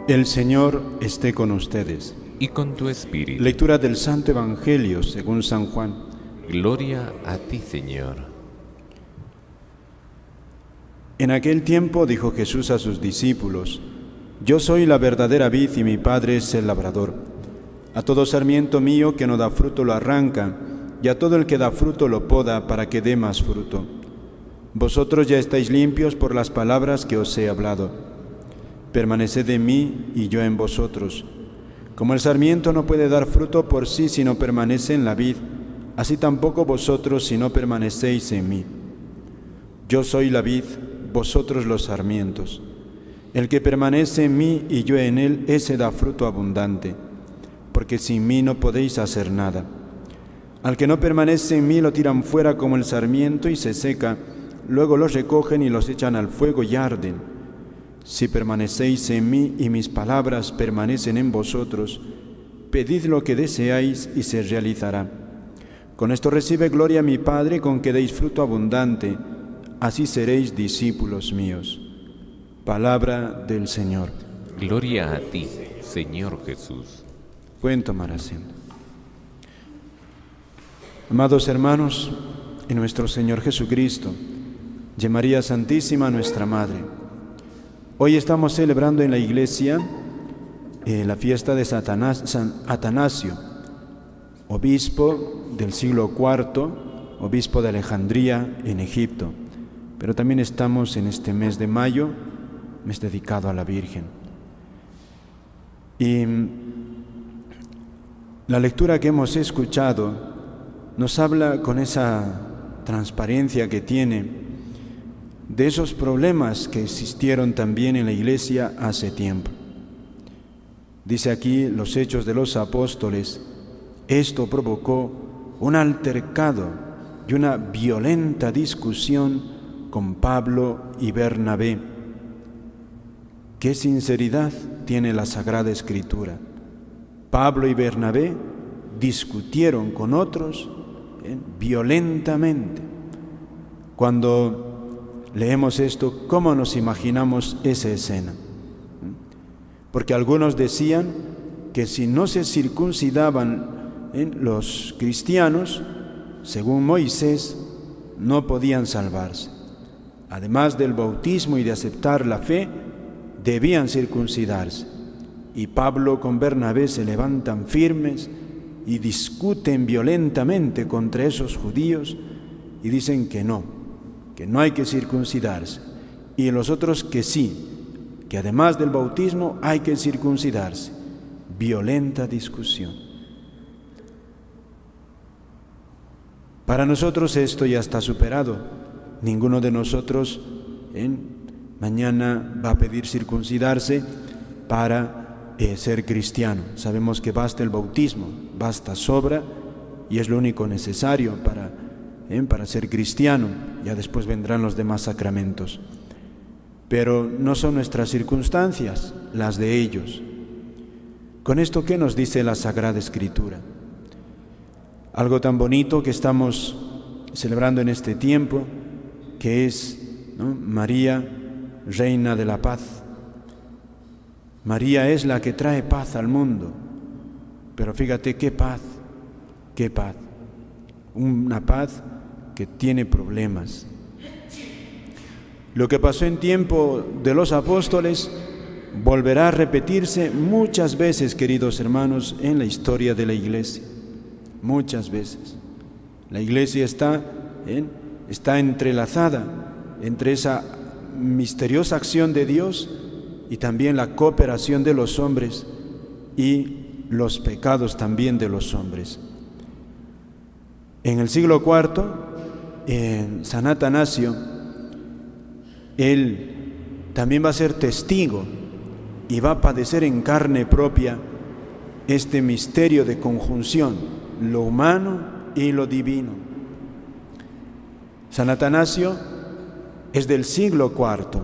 El Señor esté con ustedes. Y con tu espíritu. Lectura del Santo Evangelio según San Juan. Gloria a ti, Señor. En aquel tiempo dijo Jesús a sus discípulos: Yo soy la verdadera vid y mi Padre es el labrador. A todo sarmiento mío que no da fruto lo arranca, y a todo el que da fruto lo poda para que dé más fruto. Vosotros ya estáis limpios por las palabras que os he hablado. Permaneced en mí y yo en vosotros. Como el sarmiento no puede dar fruto por sí si no permanece en la vid, así tampoco vosotros si no permanecéis en mí. Yo soy la vid, vosotros los sarmientos. El que permanece en mí y yo en él, ese da fruto abundante, porque sin mí no podéis hacer nada. Al que no permanece en mí lo tiran fuera como el sarmiento y se seca, luego los recogen y los echan al fuego y arden. Si permanecéis en mí y mis palabras permanecen en vosotros, pedid lo que deseáis y se realizará. Con esto recibe gloria mi Padre, con que deis fruto abundante, así seréis discípulos míos. Palabra del Señor. Gloria a ti, Señor Jesús. Pueden tomar asiento. Amados hermanos, en nuestro Señor Jesucristo, y en María Santísima, nuestra Madre, hoy estamos celebrando en la Iglesia la fiesta de San Atanasio, obispo del siglo IV, obispo de Alejandría en Egipto. Pero también estamos en este mes de mayo, mes dedicado a la Virgen. Y la lectura que hemos escuchado nos habla con esa transparencia que tiene de esos problemas que existieron también en la Iglesia hace tiempo. Dice aquí los Hechos de los Apóstoles: esto provocó un altercado y una violenta discusión con Pablo y Bernabé. ¿Qué sinceridad tiene la Sagrada Escritura? Pablo y Bernabé discutieron con otros violentamente. Cuando leemos esto, ¿cómo nos imaginamos esa escena? Porque algunos decían que si no se circuncidaban los cristianos, según Moisés, no podían salvarse. Además del bautismo y de aceptar la fe, debían circuncidarse. Y Pablo con Bernabé se levantan firmes y discuten violentamente contra esos judíos y dicen que no hay que circuncidarse, y los otros que sí, que además del bautismo hay que circuncidarse. Violenta discusión. Para nosotros esto ya está superado. Ninguno de nosotros mañana va a pedir circuncidarse para ser cristiano. Sabemos que basta el bautismo, basta, sobra, y es lo único necesario para ser cristiano. Ya después vendrán los demás sacramentos. Pero no son nuestras circunstancias las de ellos. Con esto, ¿qué nos dice la Sagrada Escritura? Algo tan bonito que estamos celebrando en este tiempo, que es María, Reina de la Paz. María es la que trae paz al mundo. Pero fíjate qué paz, qué paz. Una paz que tiene problemas. Lo que pasó en tiempo de los apóstoles volverá a repetirse muchas veces, queridos hermanos, en la historia de la Iglesia. Muchas veces. La Iglesia está entrelazada entre esa misteriosa acción de Dios y también la cooperación de los hombres y los pecados también de los hombres. En el siglo IV, San Atanasio, él también va a ser testigo y va a padecer en carne propia este misterio de conjunción, lo humano y lo divino. San Atanasio es del siglo IV,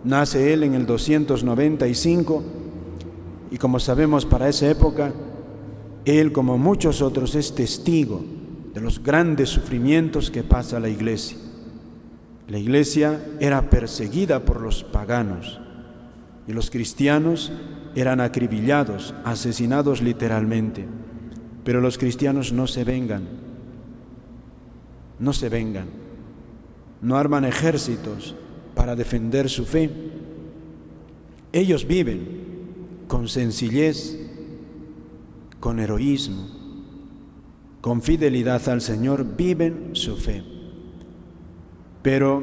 nace él en el 295 y, como sabemos, para esa época, él, como muchos otros, es testigo de los grandes sufrimientos que pasa la Iglesia. La Iglesia era perseguida por los paganos, y los cristianos eran acribillados, asesinados literalmente. Pero los cristianos no se vengan, no arman ejércitos para defender su fe. Ellos viven con sencillez, con heroísmo, con fidelidad al Señor, viven su fe. Pero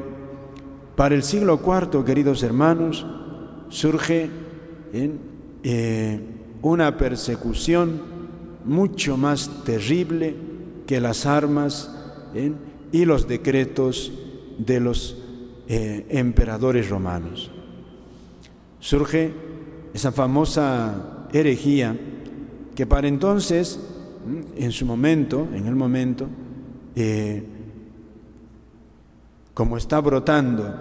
para el siglo IV, queridos hermanos, surge una persecución mucho más terrible que las armas y los decretos de los emperadores romanos. Surge esa famosa herejía que para entonces, en el momento, como está brotando,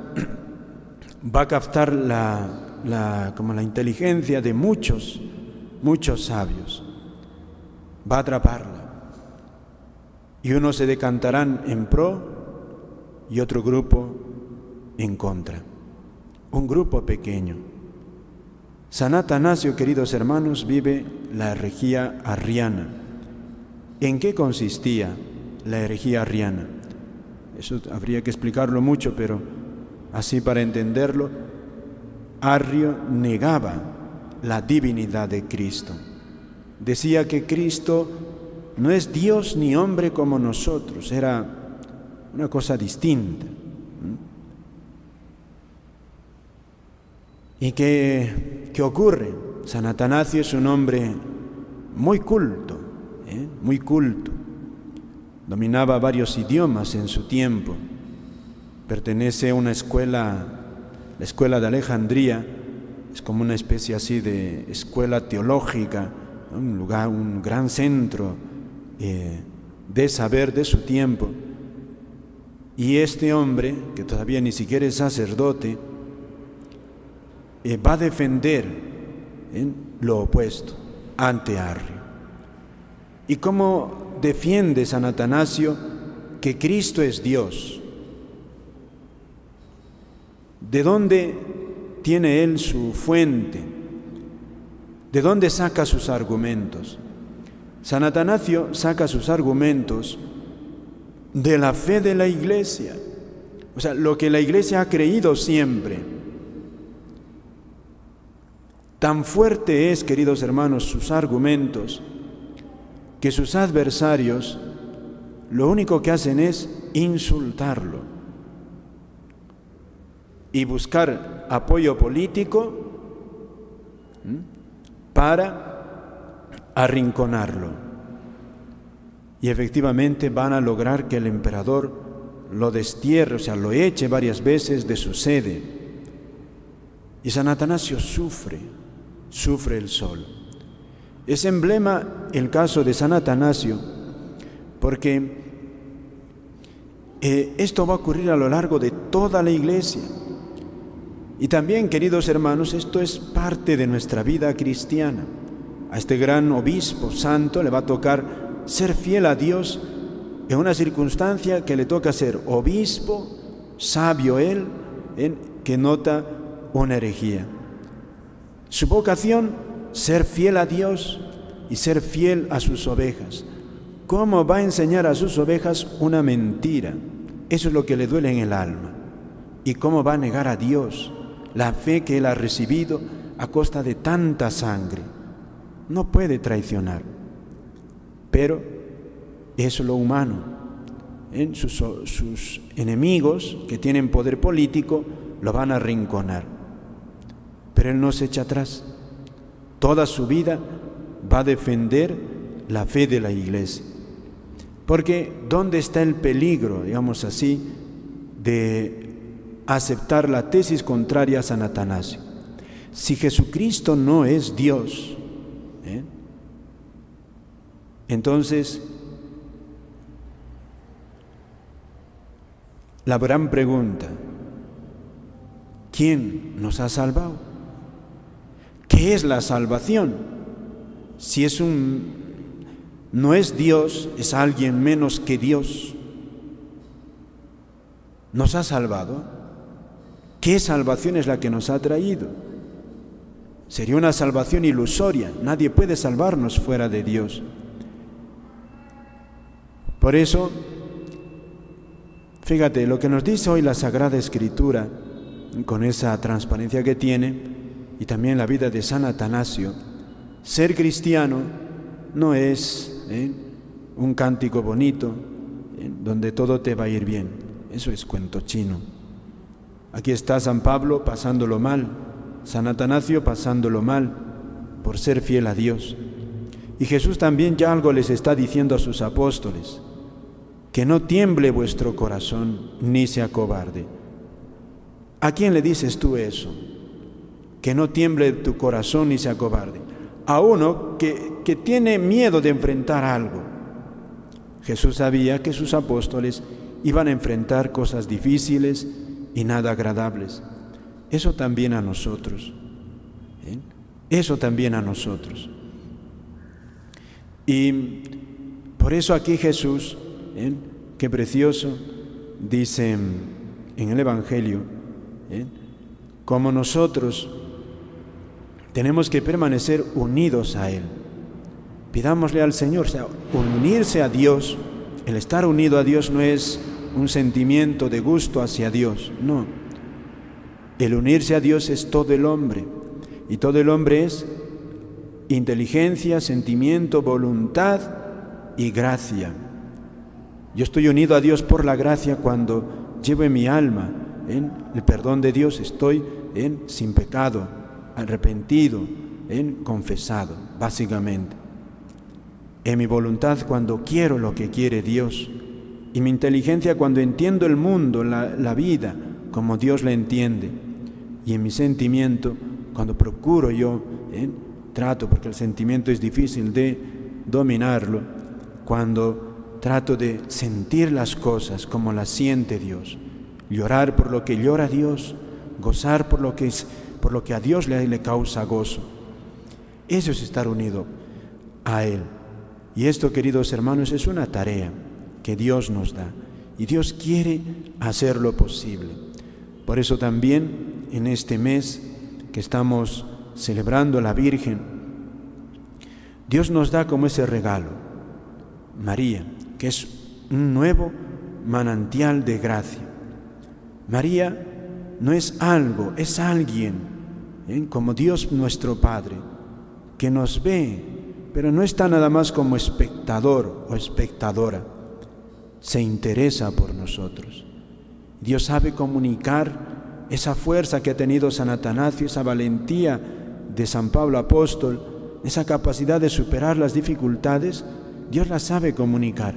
va a captar la inteligencia de muchos sabios, va a atraparla, y unos se decantarán en pro y otro grupo en contra, un grupo pequeño. San Atanasio, queridos hermanos, vive la herejía arriana. ¿En qué consistía la herejía arriana? Eso habría que explicarlo mucho, pero así para entenderlo, Arrio negaba la divinidad de Cristo. Decía que Cristo no es Dios ni hombre como nosotros, era una cosa distinta. ¿Y qué ocurre? San Atanasio es un hombre muy culto, muy culto. Dominaba varios idiomas en su tiempo. Pertenece a una escuela, la escuela de Alejandría, es como una especie así de escuela teológica, un gran centro de saber de su tiempo. Y este hombre, que todavía ni siquiera es sacerdote, va a defender lo opuesto ante Arrio. ¿Y cómo defiende San Atanasio que Cristo es Dios? ¿De dónde tiene él su fuente? ¿De dónde saca sus argumentos? San Atanasio saca sus argumentos de la fe de la Iglesia, o sea, lo que la Iglesia ha creído siempre. Tan fuerte es, queridos hermanos, sus argumentos, que sus adversarios lo único que hacen es insultarlo y buscar apoyo político para arrinconarlo. Y efectivamente van a lograr que el emperador lo destierre, o sea, lo eche varias veces de su sede. Y San Atanasio sufre él solo. Es emblema el caso de San Atanasio, porque esto va a ocurrir a lo largo de toda la Iglesia. Y también, queridos hermanos, esto es parte de nuestra vida cristiana. A este gran obispo santo le va a tocar ser fiel a Dios en una circunstancia que le toca ser obispo, sabio él, que nota una herejía. Su vocación, ser fiel a Dios y ser fiel a sus ovejas. ¿Cómo va a enseñar a sus ovejas una mentira? Eso es lo que le duele en el alma. ¿Y cómo va a negar a Dios la fe que él ha recibido a costa de tanta sangre? No puede traicionar. Pero es lo humano. Sus enemigos que tienen poder político lo van a arrinconar. Pero él no se echa atrás. Toda su vida va a defender la fe de la Iglesia. Porque ¿dónde está el peligro, digamos así, de aceptar la tesis contraria a San Atanasio? Si Jesucristo no es Dios, entonces la gran pregunta: ¿quién nos ha salvado? ¿Qué es la salvación? Si no es Dios, es alguien menos que Dios. ¿Nos ha salvado? ¿Qué salvación es la que nos ha traído? Sería una salvación ilusoria. Nadie puede salvarnos fuera de Dios. Por eso, fíjate, lo que nos dice hoy la Sagrada Escritura, con esa transparencia que tiene, y también la vida de San Atanasio, ser cristiano no es un cántico bonito donde todo te va a ir bien. Eso es cuento chino. Aquí está San Pablo pasándolo mal, San Atanasio pasándolo mal por ser fiel a Dios. Y Jesús también ya algo les está diciendo a sus apóstoles: que no tiemble vuestro corazón ni se acobarde. ¿A quién le dices tú eso? Que no tiemble tu corazón ni se acobarde. A uno que tiene miedo de enfrentar algo. Jesús sabía que sus apóstoles iban a enfrentar cosas difíciles y nada agradables. Eso también a nosotros. Eso también a nosotros. Y por eso aquí Jesús, qué precioso, dice en el Evangelio, como nosotros tenemos que permanecer unidos a Él. Pidámosle al Señor, o sea, unirse a Dios. El estar unido a Dios no es un sentimiento de gusto hacia Dios, no. El unirse a Dios es todo el hombre, y todo el hombre es inteligencia, sentimiento, voluntad y gracia. Yo estoy unido a Dios por la gracia cuando llevo en mi alma el perdón de Dios, estoy sin pecado, arrepentido, confesado, básicamente. En mi voluntad cuando quiero lo que quiere Dios, y mi inteligencia cuando entiendo el mundo, la vida, como Dios la entiende, y en mi sentimiento cuando procuro yo, trato, porque el sentimiento es difícil de dominarlo, cuando trato de sentir las cosas como las siente Dios, llorar por lo que llora Dios, gozar por lo que a Dios le causa gozo. Eso es estar unido a Él. Y esto, queridos hermanos, es una tarea que Dios nos da, y Dios quiere hacerlo posible. Por eso también en este mes que estamos celebrando a la Virgen, Dios nos da como ese regalo, María, que es un nuevo manantial de gracia. María no es algo, es alguien, como Dios nuestro Padre, que nos ve, pero no está nada más como espectador o espectadora, se interesa por nosotros. Dios sabe comunicar esa fuerza que ha tenido San Atanasio, esa valentía de San Pablo apóstol, esa capacidad de superar las dificultades. Dios la sabe comunicar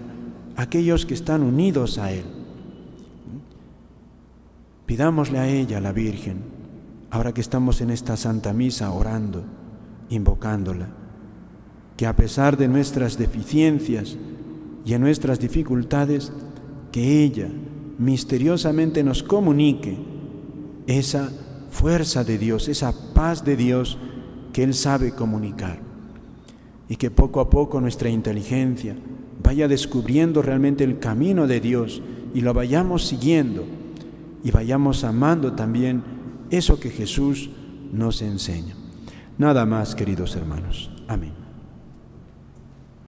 a aquellos que están unidos a Él. Pidámosle a ella, la Virgen, ahora que estamos en esta Santa Misa orando, invocándola, que a pesar de nuestras deficiencias y de nuestras dificultades, que ella misteriosamente nos comunique esa fuerza de Dios, esa paz de Dios que Él sabe comunicar, y que poco a poco nuestra inteligencia vaya descubriendo realmente el camino de Dios y lo vayamos siguiendo y vayamos amando también eso que Jesús nos enseña. Nada más, queridos hermanos. Amén.